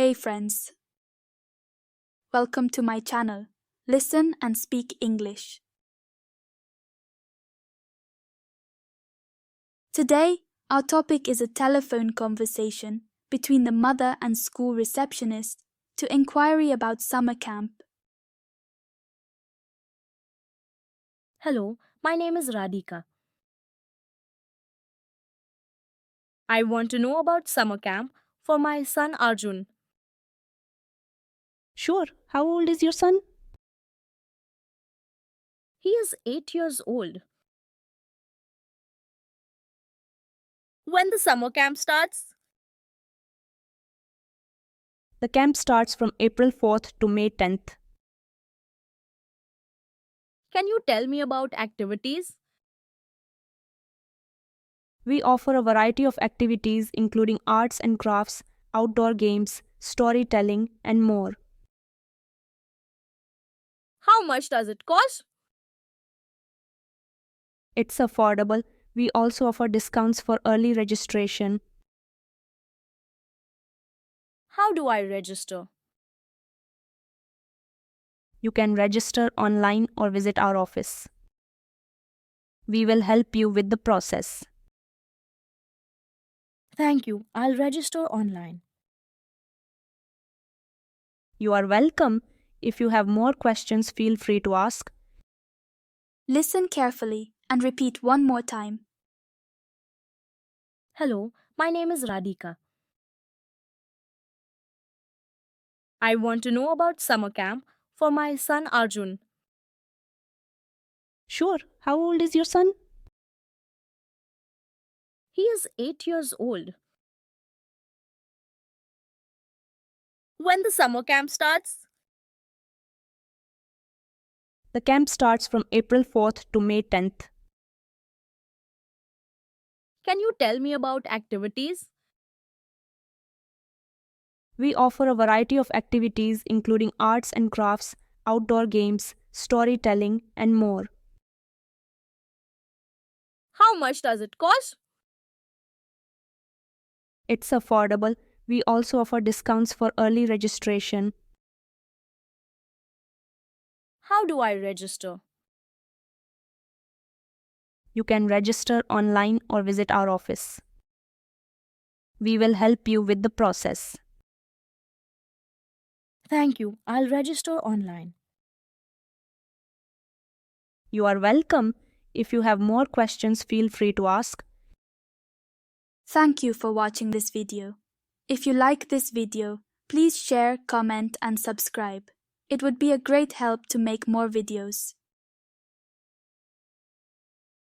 Hey friends, welcome to my channel. Listen and speak English. Today, our topic is a telephone conversation between the mother and school receptionist to inquiry about summer camp. Hello, my name is Radhika. I want to know about summer camp for my son Arjun. Sure. How old is your son? He is 8 years old. When the summer camp starts? The camp starts from April 4th to May 10th. Can you tell me about activities? We offer a variety of activities including arts and crafts, outdoor games, storytelling, and more. How much does it cost? It's affordable. We also offer discounts for early registration. How do I register? You can register online or visit our office. We will help you with the process. Thank you. I'll register online. You are welcome. If you have more questions, feel free to ask. Listen carefully and repeat one more time. Hello, my name is Radhika. I want to know about summer camp for my son Arjun. Sure. How old is your son? He is 8 years old. When the summer camp starts? The camp starts from April 4th to May 10th. Can you tell me about activities? We offer a variety of activities including arts and crafts, outdoor games, storytelling, and more. How much does it cost? It's affordable. We also offer discounts for early registration. How do I register? You can register online or visit our office. We will help you with the process. Thank you. I'll register online. You are welcome. If you have more questions, feel free to ask. Thank you for watching this video. If you like this video, please share, comment, and subscribe. It would be a great help to make more videos.